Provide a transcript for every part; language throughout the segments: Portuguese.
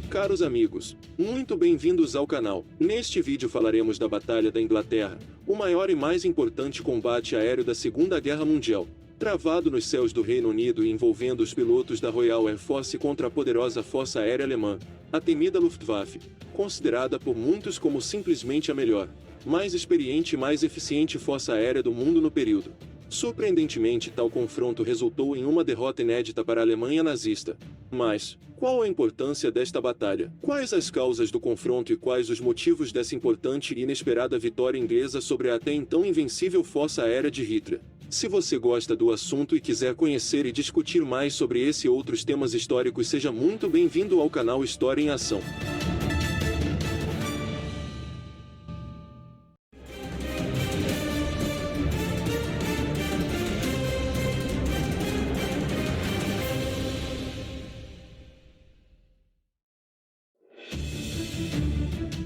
Caros amigos, muito bem-vindos ao canal. Neste vídeo falaremos da Batalha da Inglaterra, o maior e mais importante combate aéreo da Segunda Guerra Mundial, travado nos céus do Reino Unido e envolvendo os pilotos da Royal Air Force contra a poderosa Força Aérea Alemã, a temida Luftwaffe, considerada por muitos como simplesmente a melhor, mais experiente e mais eficiente força aérea do mundo no período. Surpreendentemente, tal confronto resultou em uma derrota inédita para a Alemanha nazista. Mas, qual a importância desta batalha? Quais as causas do confronto e quais os motivos dessa importante e inesperada vitória inglesa sobre a até então invencível força aérea de Hitler? Se você gosta do assunto e quiser conhecer e discutir mais sobre esse e outros temas históricos, seja muito bem-vindo ao canal História em Ação.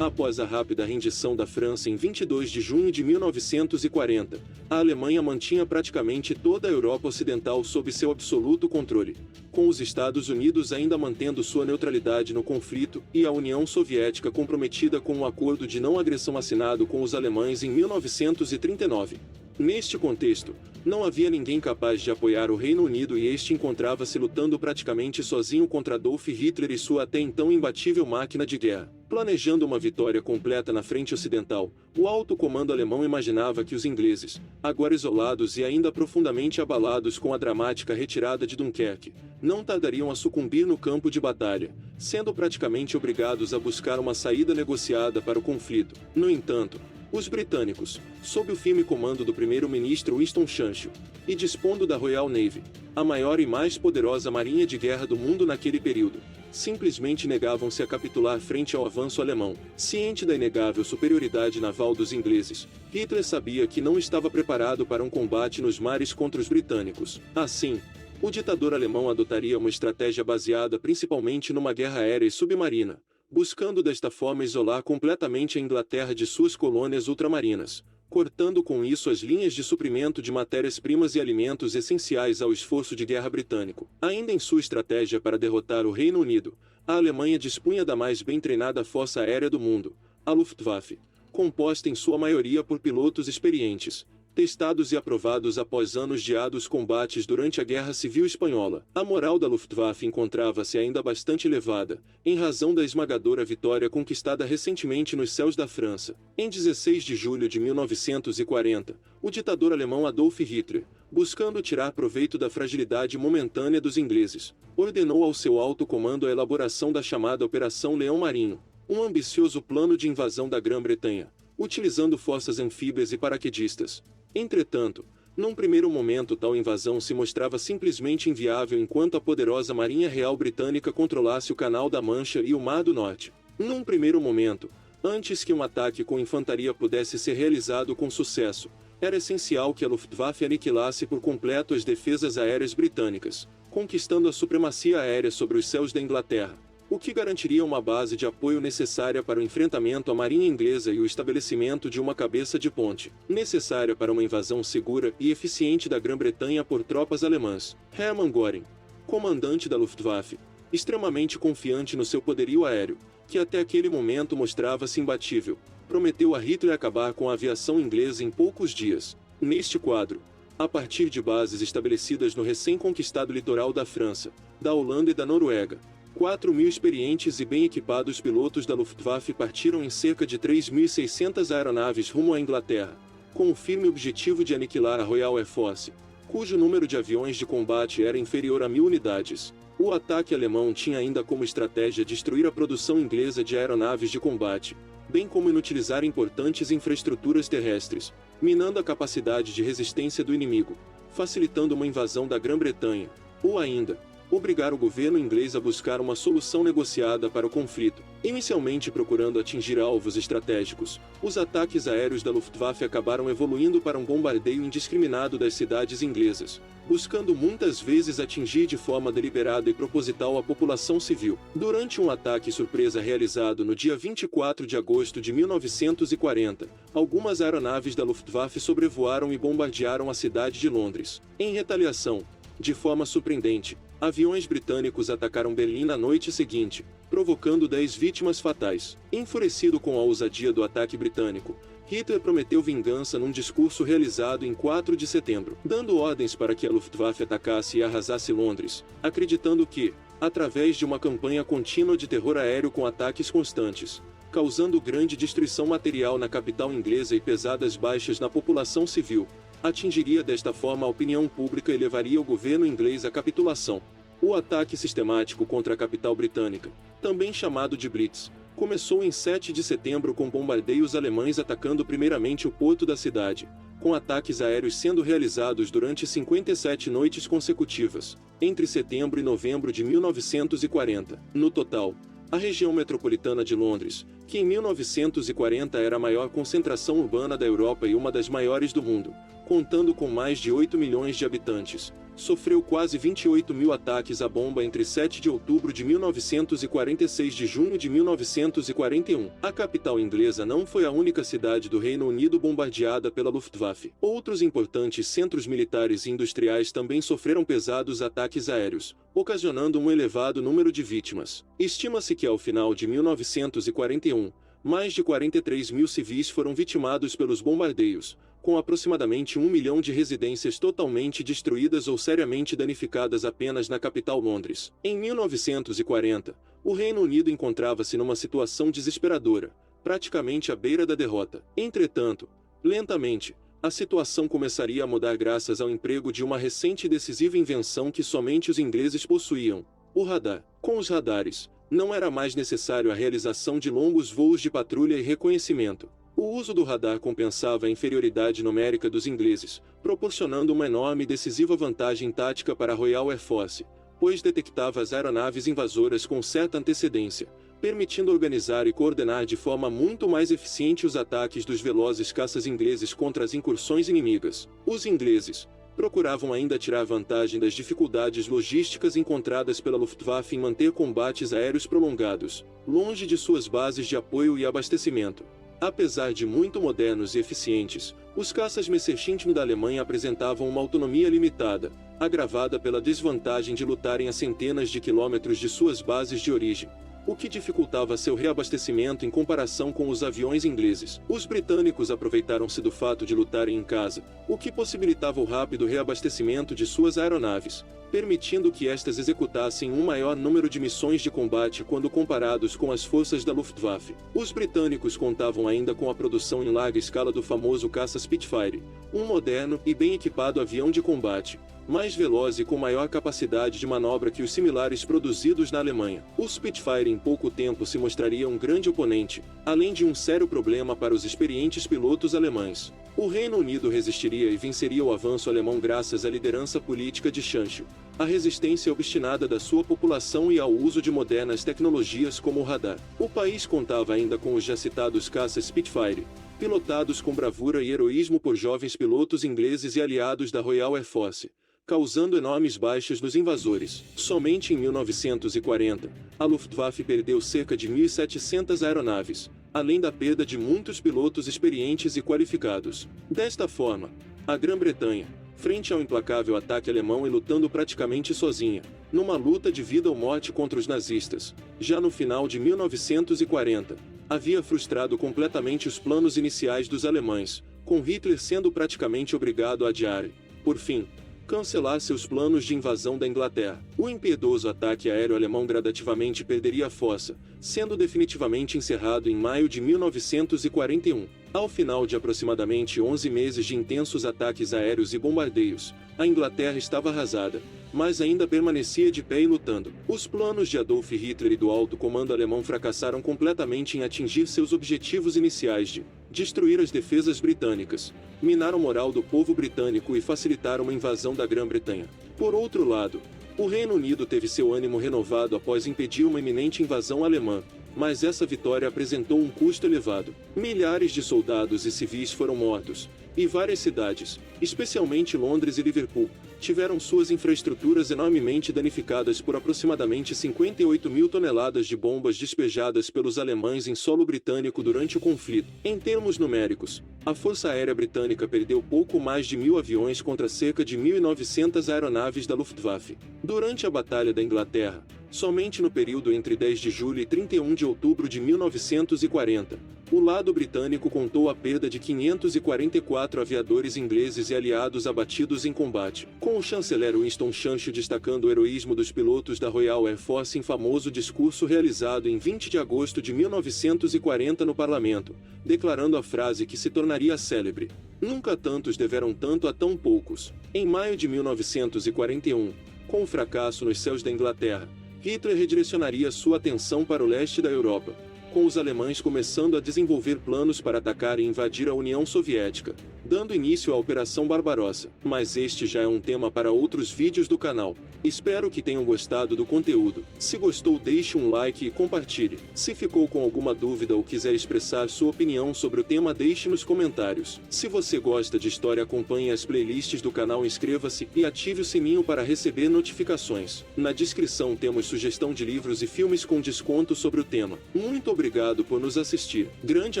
Após a rápida rendição da França em 22 de junho de 1940, a Alemanha mantinha praticamente toda a Europa Ocidental sob seu absoluto controle, com os Estados Unidos ainda mantendo sua neutralidade no conflito e a União Soviética comprometida com o acordo de não agressão assinado com os alemães em 1939. Neste contexto, não havia ninguém capaz de apoiar o Reino Unido e este encontrava-se lutando praticamente sozinho contra Adolf Hitler e sua até então imbatível máquina de guerra. Planejando uma vitória completa na frente ocidental, o alto comando alemão imaginava que os ingleses, agora isolados e ainda profundamente abalados com a dramática retirada de Dunkerque, não tardariam a sucumbir no campo de batalha, sendo praticamente obrigados a buscar uma saída negociada para o conflito. No entanto, os britânicos, sob o firme comando do primeiro-ministro Winston Churchill, e dispondo da Royal Navy, a maior e mais poderosa marinha de guerra do mundo naquele período, simplesmente negavam-se a capitular frente ao avanço alemão. Ciente da inegável superioridade naval dos ingleses, Hitler sabia que não estava preparado para um combate nos mares contra os britânicos. Assim, o ditador alemão adotaria uma estratégia baseada principalmente numa guerra aérea e submarina, buscando desta forma isolar completamente a Inglaterra de suas colônias ultramarinas, cortando com isso as linhas de suprimento de matérias-primas e alimentos essenciais ao esforço de guerra britânico. Ainda em sua estratégia para derrotar o Reino Unido, a Alemanha dispunha da mais bem treinada força aérea do mundo, a Luftwaffe, composta em sua maioria por pilotos experientes, testados e aprovados após anos de árduos combates durante a Guerra Civil Espanhola. A moral da Luftwaffe encontrava-se ainda bastante elevada, em razão da esmagadora vitória conquistada recentemente nos céus da França. Em 16 de julho de 1940, o ditador alemão Adolf Hitler, buscando tirar proveito da fragilidade momentânea dos ingleses, ordenou ao seu alto comando a elaboração da chamada Operação Leão Marinho, um ambicioso plano de invasão da Grã-Bretanha, utilizando forças anfíbias e paraquedistas. Entretanto, num primeiro momento tal invasão se mostrava simplesmente inviável enquanto a poderosa Marinha Real Britânica controlasse o Canal da Mancha e o Mar do Norte. Num primeiro momento, antes que um ataque com infantaria pudesse ser realizado com sucesso, era essencial que a Luftwaffe aniquilasse por completo as defesas aéreas britânicas, conquistando a supremacia aérea sobre os céus da Inglaterra, o que garantiria uma base de apoio necessária para o enfrentamento à marinha inglesa e o estabelecimento de uma cabeça de ponte, necessária para uma invasão segura e eficiente da Grã-Bretanha por tropas alemãs. Hermann Göring, comandante da Luftwaffe, extremamente confiante no seu poderio aéreo, que até aquele momento mostrava-se imbatível, prometeu a Hitler acabar com a aviação inglesa em poucos dias. Neste quadro, a partir de bases estabelecidas no recém-conquistado litoral da França, da Holanda e da Noruega, 4.000 experientes e bem equipados pilotos da Luftwaffe partiram em cerca de 3.600 aeronaves rumo à Inglaterra, com o firme objetivo de aniquilar a Royal Air Force, cujo número de aviões de combate era inferior a 1.000 unidades. O ataque alemão tinha ainda como estratégia destruir a produção inglesa de aeronaves de combate, bem como inutilizar importantes infraestruturas terrestres, minando a capacidade de resistência do inimigo, facilitando uma invasão da Grã-Bretanha, ou ainda, obrigar o governo inglês a buscar uma solução negociada para o conflito. Inicialmente procurando atingir alvos estratégicos, os ataques aéreos da Luftwaffe acabaram evoluindo para um bombardeio indiscriminado das cidades inglesas, buscando muitas vezes atingir de forma deliberada e proposital a população civil. Durante um ataque surpresa realizado no dia 24 de agosto de 1940, algumas aeronaves da Luftwaffe sobrevoaram e bombardearam a cidade de Londres. Em retaliação, de forma surpreendente, aviões britânicos atacaram Berlim na noite seguinte, provocando 10 vítimas fatais. Enfurecido com a ousadia do ataque britânico, Hitler prometeu vingança num discurso realizado em 4 de setembro, dando ordens para que a Luftwaffe atacasse e arrasasse Londres, acreditando que, através de uma campanha contínua de terror aéreo com ataques constantes, causando grande destruição material na capital inglesa e pesadas baixas na população civil, atingiria desta forma a opinião pública e levaria o governo inglês à capitulação. O ataque sistemático contra a capital britânica, também chamado de Blitz, começou em 7 de setembro com bombardeios alemães atacando primeiramente o porto da cidade, com ataques aéreos sendo realizados durante 57 noites consecutivas, entre setembro e novembro de 1940. No total, a região metropolitana de Londres, que em 1940 era a maior concentração urbana da Europa e uma das maiores do mundo, contando com mais de 8 milhões de habitantes, sofreu quase 28 mil ataques à bomba entre 7 de outubro de 1946 e de junho de 1941. A capital inglesa não foi a única cidade do Reino Unido bombardeada pela Luftwaffe. Outros importantes centros militares e industriais também sofreram pesados ataques aéreos, ocasionando um elevado número de vítimas. Estima-se que ao final de 1941, mais de 43 mil civis foram vitimados pelos bombardeios, com aproximadamente 1 milhão de residências totalmente destruídas ou seriamente danificadas apenas na capital Londres. Em 1940, o Reino Unido encontrava-se numa situação desesperadora, praticamente à beira da derrota. Entretanto, lentamente, a situação começaria a mudar graças ao emprego de uma recente e decisiva invenção que somente os ingleses possuíam: o radar. Com os radares, não era mais necessário a realização de longos voos de patrulha e reconhecimento. O uso do radar compensava a inferioridade numérica dos ingleses, proporcionando uma enorme e decisiva vantagem tática para a Royal Air Force, pois detectava as aeronaves invasoras com certa antecedência, permitindo organizar e coordenar de forma muito mais eficiente os ataques dos velozes caças ingleses contra as incursões inimigas. Os ingleses procuravam ainda tirar vantagem das dificuldades logísticas encontradas pela Luftwaffe em manter combates aéreos prolongados, longe de suas bases de apoio e abastecimento. Apesar de muito modernos e eficientes, os caças Messerschmitt da Alemanha apresentavam uma autonomia limitada, agravada pela desvantagem de lutarem a centenas de quilômetros de suas bases de origem, o que dificultava seu reabastecimento em comparação com os aviões ingleses. Os britânicos aproveitaram-se do fato de lutarem em casa, o que possibilitava o rápido reabastecimento de suas aeronaves, permitindo que estas executassem um maior número de missões de combate quando comparados com as forças da Luftwaffe. Os britânicos contavam ainda com a produção em larga escala do famoso caça Spitfire, um moderno e bem equipado avião de combate, mais veloz e com maior capacidade de manobra que os similares produzidos na Alemanha. O Spitfire em pouco tempo se mostraria um grande oponente, além de um sério problema para os experientes pilotos alemães. O Reino Unido resistiria e venceria o avanço alemão graças à liderança política de Churchill, à resistência obstinada da sua população e ao uso de modernas tecnologias como o radar. O país contava ainda com os já citados caças Spitfire, pilotados com bravura e heroísmo por jovens pilotos ingleses e aliados da Royal Air Force, causando enormes baixas nos invasores. Somente em 1940, a Luftwaffe perdeu cerca de 1.700 aeronaves, além da perda de muitos pilotos experientes e qualificados. Desta forma, a Grã-Bretanha, frente ao implacável ataque alemão e lutando praticamente sozinha, numa luta de vida ou morte contra os nazistas, já no final de 1940, havia frustrado completamente os planos iniciais dos alemães, com Hitler sendo praticamente obrigado a adiar, por fim, cancelar seus planos de invasão da Inglaterra. O impiedoso ataque aéreo alemão gradativamente perderia a força, sendo definitivamente encerrado em maio de 1941. Ao final de aproximadamente 11 meses de intensos ataques aéreos e bombardeios, a Inglaterra estava arrasada, mas ainda permanecia de pé e lutando. Os planos de Adolf Hitler e do alto comando alemão fracassaram completamente em atingir seus objetivos iniciais de destruir as defesas britânicas, minar a moral do povo britânico e facilitar uma invasão da Grã-Bretanha. Por outro lado, o Reino Unido teve seu ânimo renovado após impedir uma iminente invasão alemã, mas essa vitória apresentou um custo elevado. Milhares de soldados e civis foram mortos, e várias cidades, especialmente Londres e Liverpool, tiveram suas infraestruturas enormemente danificadas por aproximadamente 58 mil toneladas de bombas despejadas pelos alemães em solo britânico durante o conflito. Em termos numéricos, a Força Aérea Britânica perdeu pouco mais de 1.000 aviões contra cerca de 1.900 aeronaves da Luftwaffe. Durante a Batalha da Inglaterra, Somente no período entre 10 de julho e 31 de outubro de 1940, o lado britânico contou a perda de 544 aviadores ingleses e aliados abatidos em combate, com o chanceler Winston Churchill destacando o heroísmo dos pilotos da Royal Air Force em famoso discurso realizado em 20 de agosto de 1940 no parlamento, declarando a frase que se tornaria célebre: "Nunca tantos deveram tanto a tão poucos." Em maio de 1941, com o fracasso nos céus da Inglaterra, Hitler redirecionaria sua atenção para o leste da Europa, com os alemães começando a desenvolver planos para atacar e invadir a União Soviética, dando início à Operação Barbarossa. Mas este já é um tema para outros vídeos do canal. Espero que tenham gostado do conteúdo. Se gostou, deixe um like e compartilhe. Se ficou com alguma dúvida ou quiser expressar sua opinião sobre o tema, deixe nos comentários. Se você gosta de história, acompanhe as playlists do canal, inscreva-se e ative o sininho para receber notificações. Na descrição temos sugestão de livros e filmes com desconto sobre o tema. Muito obrigado por nos assistir. Grande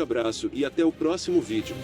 abraço e até o próximo vídeo.